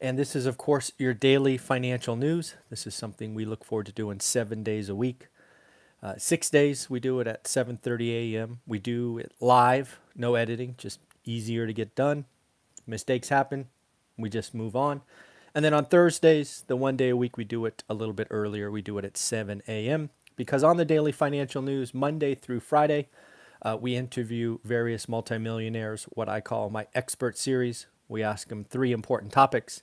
And this is, of course, your daily financial news. This is something we look forward to doing 7 days a week. 6 days we do it at 7:30 a.m. We do it live, no editing, just easier to get done. Mistakes happen, we just move on. And then on Thursdays, the 1 day a week, we do it a little bit earlier. We do it at 7 a.m. because on the daily financial news, Monday through Friday, we interview various multimillionaires, what I call my expert series. We ask them 3 important topics,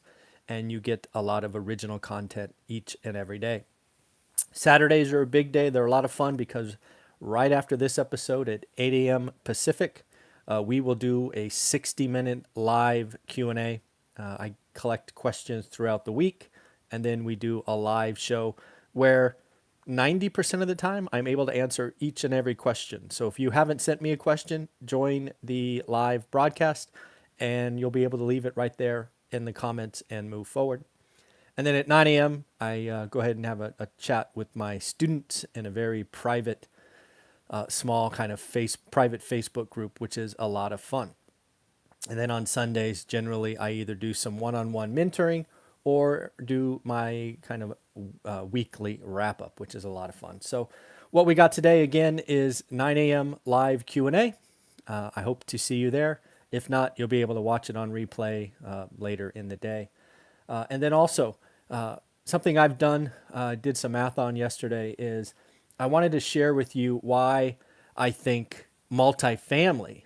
and you get a lot of original content each and every day. Saturdays are a big day. They're a lot of fun because right after this episode at 8 a.m. Pacific, we will do a 60-minute live Q&A. I collect questions throughout the week, and then we do a live show where 90% of the time I'm able to answer each and every question. So if you haven't sent me a question, join the live broadcast, and you'll be able to leave it right there in the comments and move forward. And then at 9 a.m., I go ahead and have a chat with my students in a very private, small kind of private Facebook group, which is a lot of fun. And then on Sundays, generally, I either do some one-on-one mentoring or do my kind of weekly wrap-up, which is a lot of fun. So what we got today, again, is 9 a.m. live Q&A. I hope to see you there. If not, you'll be able to watch it on replay later in the day. And then also, something I've done, did some math on yesterday, is I wanted to share with you why I think multifamily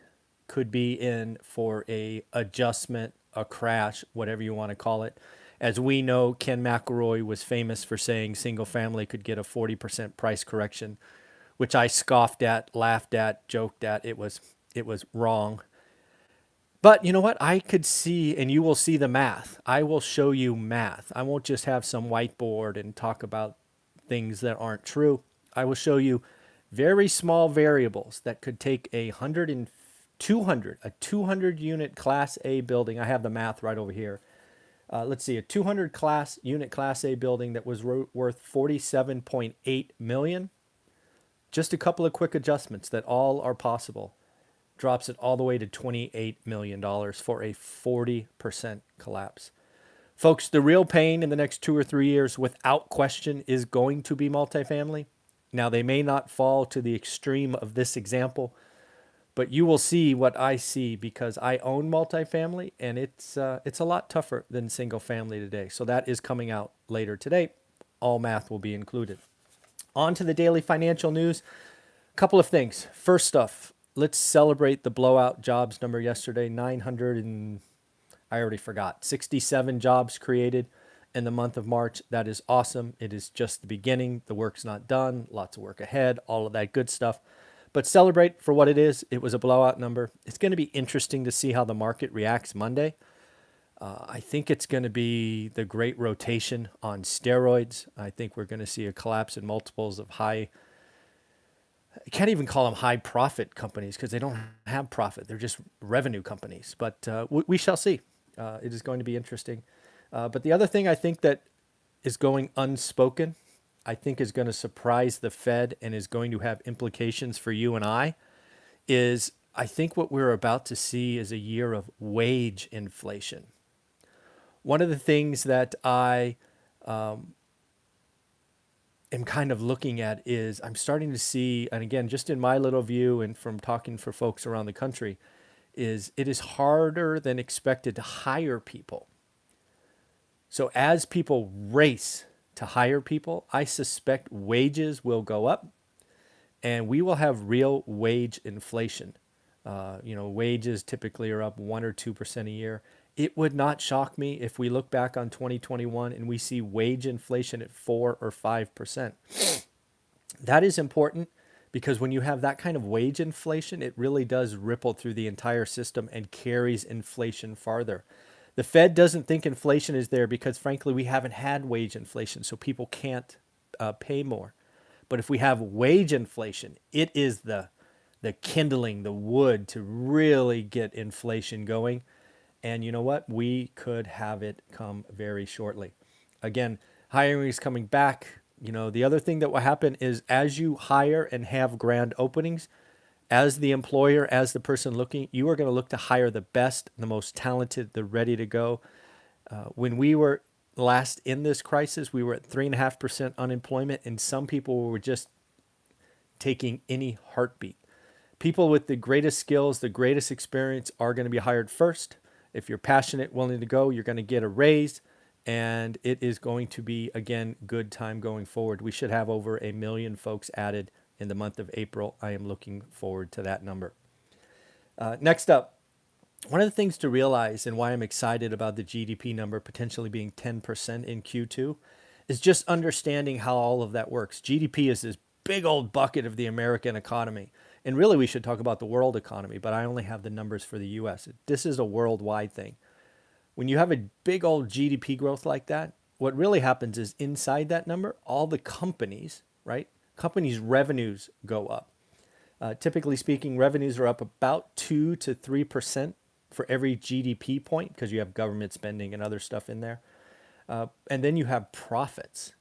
could be in for a adjustment, a crash, whatever you want to call it. As we know, Ken McElroy was famous for saying single family could get a 40% price correction, which I scoffed at, laughed at, joked at. It was wrong. But you know what? I could see, and you will see the math. I will show you math. I won't just have some whiteboard and talk about things that aren't true. I will show you very small variables that could take a 200 unit Class A building. I have the math right over here. Let's see, a 200 unit Class A building that was worth 47.8 million. Just a couple of quick adjustments that all are possible drops it all the way to $28 million for a 40% collapse. Folks, the real pain in the next 2 or 3 years, without question, is going to be multifamily. Now, they may not fall to the extreme of this example, but you will see what I see because I own multifamily, and it's a lot tougher than single family today. So that is coming out later today. All math will be included. On to the daily financial news. A couple of things. First off, let's celebrate the blowout jobs number yesterday. 900 and I already forgot. 67 jobs created in the month of March. That is awesome. It is just the beginning. The work's not done. Lots of work ahead. All of that good stuff. But celebrate for what it is. It was a blowout number. It's going to be interesting to see how the market reacts Monday. I think it's going to be the great rotation on steroids. I think we're going to see a collapse in multiples of I can't even call them high profit companies because they don't have profit. They're just revenue companies. But we shall see. It is going to be interesting. But the other thing I think that is going unspoken, I think is going to surprise the Fed and is going to have implications for you and I, is I think what we're about to see is a year of wage inflation. One of the things that I am kind of looking at is I'm starting to see, and again, just in my little view and from talking for folks around the country, is it is harder than expected to hire people. So as people race to hire people, I suspect wages will go up and we will have real wage inflation. Wages typically are up 1 or 2% a year. It would not shock me if we look back on 2021 and we see wage inflation at 4 or 5%. That is important because when you have that kind of wage inflation, it really does ripple through the entire system and carries inflation farther. The Fed doesn't think inflation is there because, frankly, we haven't had wage inflation, so people can't pay more. But if we have wage inflation, it is the kindling, the wood to really get inflation going. And you know what? We could have it come very shortly. Again, hiring is coming back. The other thing that will happen is as you hire and have grand openings, as the employer, as the person looking, you are going to look to hire the best, the most talented, the ready to go. When we were last in this crisis, we were at 3.5% unemployment, and some people were just taking any heartbeat. People with the greatest skills, the greatest experience are going to be hired first. If you're passionate, willing to go, you're going to get a raise, and it is going to be, again, good time going forward. We should have over 1 million folks added in the month of April. I am looking forward to that number. Next up, one of the things to realize and why I'm excited about the GDP number potentially being 10% in Q2 is just understanding how all of that works. GDP is this big old bucket of the American economy. And really, we should talk about the world economy, but I only have the numbers for the US. This is a worldwide thing. When you have a big old GDP growth like that, what really happens is inside that number, all the companies, right? Companies' revenues go up. Typically speaking, revenues are up about 2 to 3% for every GDP point because you have government spending and other stuff in there. And then you have profits.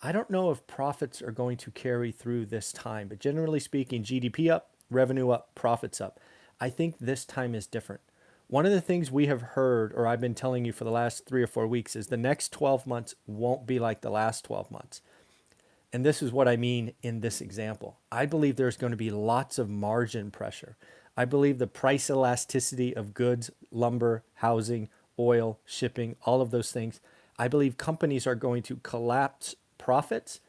I don't know if profits are going to carry through this time, but generally speaking, GDP up, revenue up, profits up. I think this time is different. One of the things we have heard, or I've been telling you for the last 3 or 4 weeks, is the next 12 months won't be like the last 12 months. And this is what I mean in this example. I believe there's going to be lots of margin pressure. I believe the price elasticity of goods, lumber, housing, oil, shipping, all of those things, I believe companies are going to collapse profits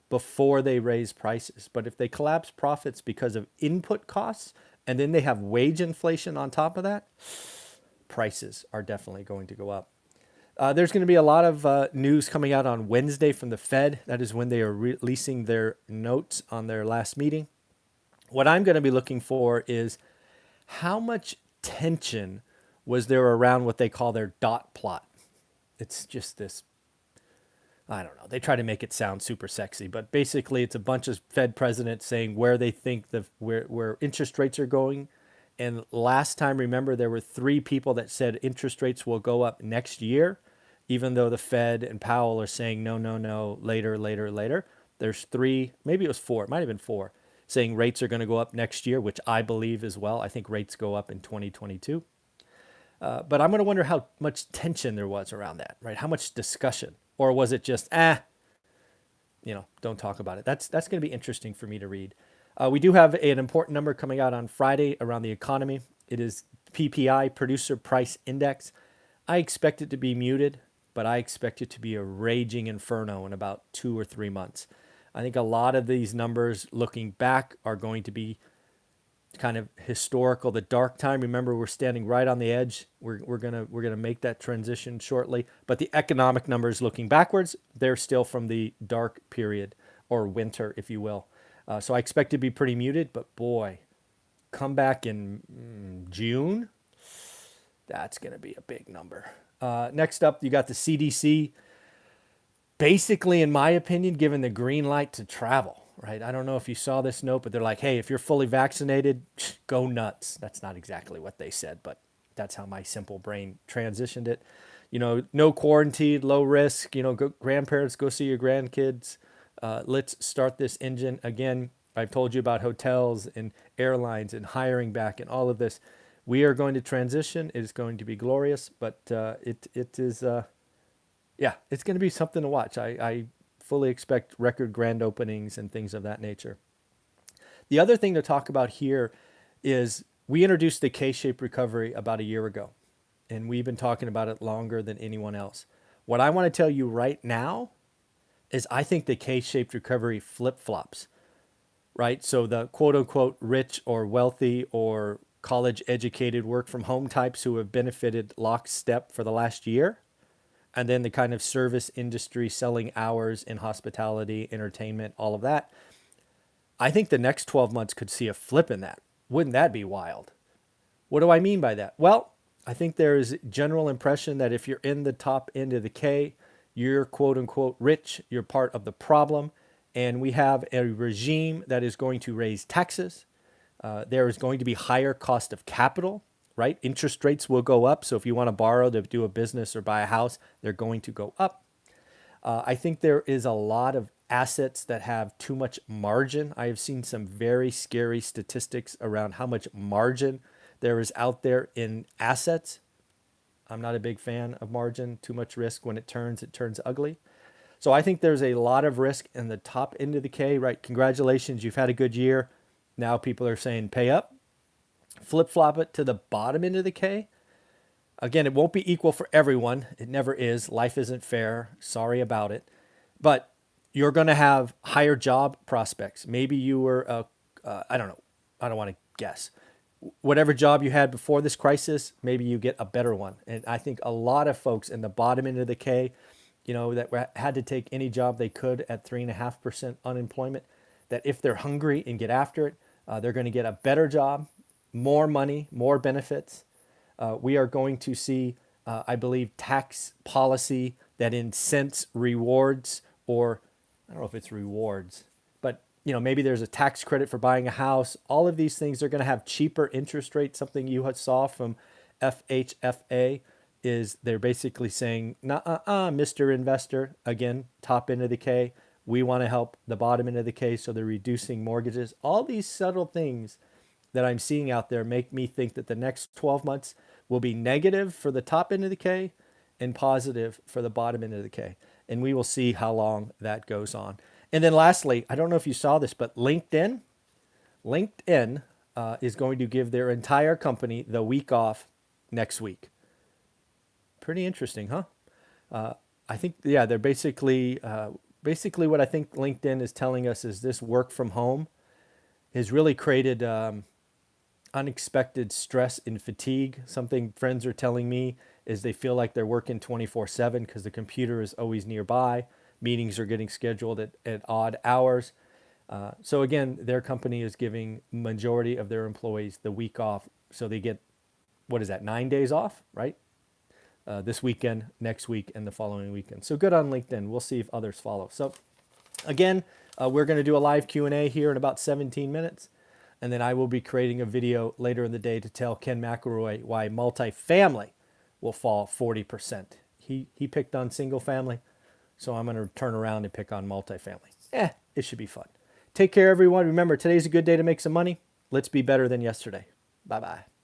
before they raise prices. But if they collapse profits because of input costs and then they have wage inflation on top of that, prices are definitely going to go up. There's going to be a lot of news coming out on Wednesday from the Fed. That is when they are releasing their notes on their last meeting. What I'm going to be looking for is how much tension was there around what they call their dot plot. It's just this, I don't know, they try to make it sound super sexy, but basically it's a bunch of Fed presidents saying where they think where interest rates are going. And last time, remember, there were 3 people that said interest rates will go up next year, even though the Fed and Powell are saying no, no, no, later, later, later. There's 3, maybe it was 4, it might have been 4, saying rates are going to go up next year, which I believe as well. I think rates go up in 2022. But I'm going to wonder how much tension there was around that, right? How much discussion? Or was it just, don't talk about it. That's going to be interesting for me to read. We do have an important number coming out on Friday around the economy. It is PPI, Producer Price Index. I expect it to be muted, but I expect it to be a raging inferno in about 2 or 3 months. I think a lot of these numbers looking back are going to be kind of historical, the dark time. Remember, we're standing right on the edge. We're gonna make that transition shortly. But the economic numbers looking backwards, they're still from the dark period or winter, if you will. So I expect it to be pretty muted, but boy, come back in June, that's going to be a big number. Next up, you got the CDC, basically, in my opinion, given the green light to travel, right? I don't know if you saw this note, but they're like, hey, if you're fully vaccinated, go nuts. That's not exactly what they said, but that's how my simple brain transitioned it. No quarantine, low risk, grandparents, go see your grandkids. Let's start this engine again. I've told you about hotels and airlines and hiring back and all of this. We are going to transition. It is going to be glorious, but it is, it's going to be something to watch. I fully expect record grand openings and things of that nature. The other thing to talk about here is we introduced the KShape Recovery about a year ago, and we've been talking about it longer than anyone else. What I want to tell you right now is I think the K-shaped recovery flip-flops, right? So the quote-unquote rich or wealthy or college-educated work-from-home types who have benefited lockstep for the last year, and then the kind of service industry selling hours in hospitality, entertainment, all of that. I think the next 12 months could see a flip in that. Wouldn't that be wild? What do I mean by that? Well, I think there is general impression that if you're in the top end of the K, you're quote unquote rich, you're part of the problem. And we have a regime that is going to raise taxes. There is going to be higher cost of capital, right? Interest rates will go up. So if you want to borrow to do a business or buy a house, they're going to go up. I think there is a lot of assets that have too much margin. I have seen some very scary statistics around how much margin there is out there in assets. I'm not a big fan of margin. Too much risk. When it turns ugly. So I think there's a lot of risk in the top end of the K, right? Congratulations, you've had a good year. Now people are saying pay up. Flip flop it to the bottom end of the K. Again, it won't be equal for everyone. It never is. Life isn't fair. Sorry about it. But you're going to have higher job prospects. Maybe you were, I don't know. I don't want to guess. Whatever job you had before this crisis, maybe you get a better one. And I think a lot of folks in the bottom end of the K, that had to take any job they could at 3.5% unemployment, that if they're hungry and get after it, they're going to get a better job, more money, more benefits. We are going to see, I believe, tax policy that incents rewards, or I don't know if it's rewards, but maybe there's a tax credit for buying a house. All of these things are going to have cheaper interest rates. Something you saw from FHFA is they're basically saying, nah, Mr. Investor, again, top end of the K. We want to help the bottom end of the K, so they're reducing mortgages. All these subtle things that I'm seeing out there make me think that the next 12 months will be negative for the top end of the K and positive for the bottom end of the K. And we will see how long that goes on. And then lastly, I don't know if you saw this, but LinkedIn is going to give their entire company the week off next week. Pretty interesting, huh? I think, yeah, they're basically what I think LinkedIn is telling us is this work from home has really created unexpected stress and fatigue. Something friends are telling me is they feel like they're working 24/7 because the computer is always nearby. Meetings are getting scheduled at odd hours. So again, their company is giving majority of their employees the week off. So they get, 9 days off, right? This weekend, next week, and the following weekend. So good on LinkedIn. We'll see if others follow. So again, we're going to do a live Q&A here in about 17 minutes. And then I will be creating a video later in the day to tell Ken McElroy why multifamily will fall 40%. He picked on single family, so I'm going to turn around and pick on multifamily. It should be fun. Take care, everyone. Remember, today's a good day to make some money. Let's be better than yesterday. Bye-bye.